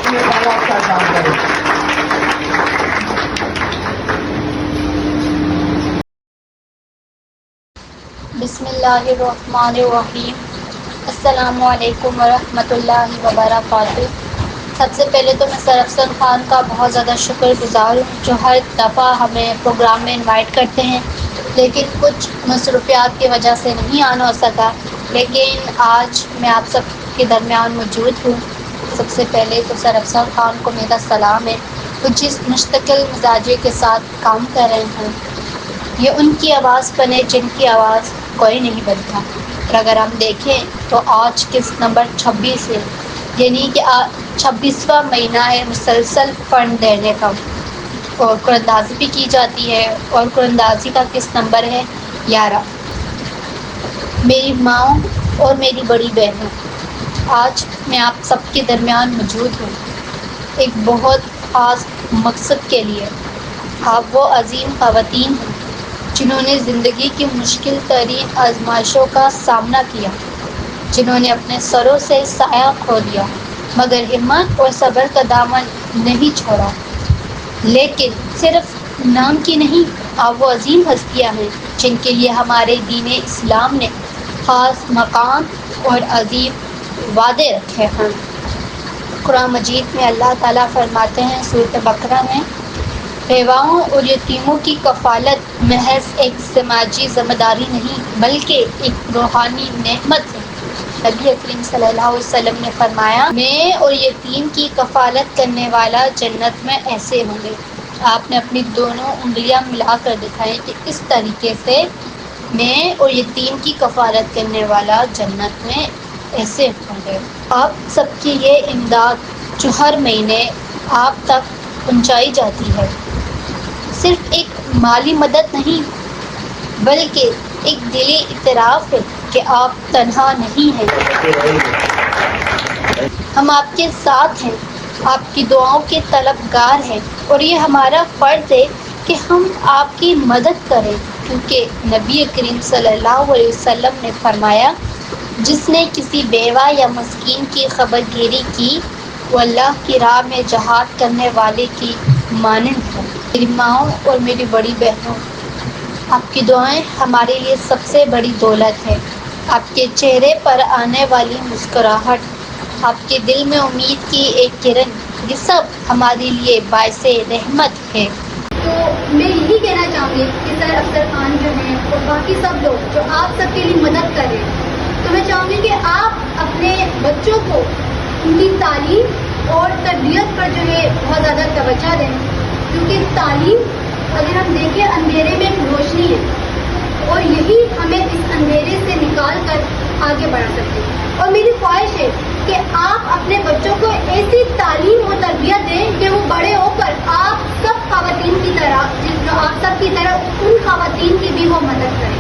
اللہ تعالیٰ آپ کا کام کرے. بسم اللہ الرحمن الرحیم. السلام علیکم ورحمۃ اللہ وبرکاتہ. سب سے پہلے تو میں سرافزان خان کا بہت زیادہ شکر گزار ہوں جو ہر دفعہ ہمیں پروگرام میں انوائٹ کرتے ہیں، لیکن کچھ مصروفیات کی وجہ سے نہیں آنا ہو سکا، لیکن آج میں آپ سب کے درمیان موجود ہوں. سب سے پہلے تو سرافزان خان کو میرا سلام ہے، وہ جس مستقل مزاجی کے ساتھ کام کر رہے ہیں، یہ ان کی آواز بنے جن کی آواز کوئی نہیں بنتا. اور اگر ہم دیکھیں تو آج کس نمبر 26 ہے، یعنی کہ 26واں مہینہ ہے مسلسل فنڈ دینے کا، اور قرآن اندازی بھی کی جاتی ہے. اور قرآن اندازی کا کس نمبر ہے؟ 11. میری ماں اور میری بڑی بہن، آج میں آپ سب کے درمیان موجود ہوں ایک بہت خاص مقصد کے لیے. آپ وہ عظیم خواتین ہیں جنہوں نے زندگی کی مشکل ترین آزمائشوں کا سامنا کیا، جنہوں نے اپنے سروں سے سایہ کھو دیا مگر ہمت اور صبر کا دامن نہیں چھوڑا. لیکن صرف نام کی نہیں، آپ وہ عظیم ہستیاں ہیں جن کے لیے ہمارے دین اسلام نے خاص مقام اور عظیم وعدے رکھے ہیں. قرآن مجید میں اللہ تعالیٰ فرماتے ہیں سورۃ بقرہ میں، بیواؤں اور یتیموں کی کفالت محض ایک سماجی ذمہ داری نہیں بلکہ ایک روحانی نعمت ہے. نبی کریم صلی اللہ علیہ وسلم نے فرمایا، میں اور یتیم کی کفالت کرنے والا جنت میں ایسے ہوں گے. آپ نے اپنی دونوں انگلیاں ملا کر دکھائی کہ اس طریقے سے میں اور یتیم کی کفالت کرنے والا جنت میں ایسے ہوں گے. آپ سب کی یہ امداد جو ہر مہینے آپ تک پہنچائی جاتی ہے، صرف ایک مالی مدد نہیں بلکہ ایک دلی اعتراف ہے کہ آپ تنہا نہیں ہیں. ہم آپ کے ساتھ ہیں، آپ کی دعاؤں کے طلبگار ہیں، اور یہ ہمارا فرض ہے کہ ہم آپ کی مدد کریں، کیونکہ نبی کریم صلی اللہ علیہ وسلم نے فرمایا، جس نے کسی بیوہ یا مسکین کی خبر گیری کی وہ اللہ کی راہ میں جہاد کرنے والے کی مانند ہے. میری ماؤں اور میری بڑی بہنوں، آپ کی دعائیں ہمارے لیے سب سے بڑی دولت ہے. آپ کے چہرے پر آنے والی مسکراہٹ، آپ کے دل میں امید کی ایک کرن، یہ سب ہمارے لیے باعث رحمت ہے. تو میں یہی کہنا چاہوں گی کہ سر افضل خان جو ہیں اور باقی سب لوگ جو آپ سب کے لیے مدد کریں، تو میں چاہوں گی کہ آپ اپنے بچوں کو ان کی تعلیم اور تربیت پر جو ہے بہت زیادہ توجہ دیں، کیونکہ تعلیم اگر ہم دیکھیں اندھیرے میں ایک روشنی ہے، اور یہی ہمیں اس اندھیرے سے نکال کر آگے بڑھا سکتے ہیں. اور میری خواہش ہے کہ آپ اپنے بچوں کو ایسی تعلیم اور تربیت دیں کہ وہ بڑے ہو کر آپ سب خواتین کی طرح، آپ سب کی طرح ان خواتین کی بھی وہ مدد کریں.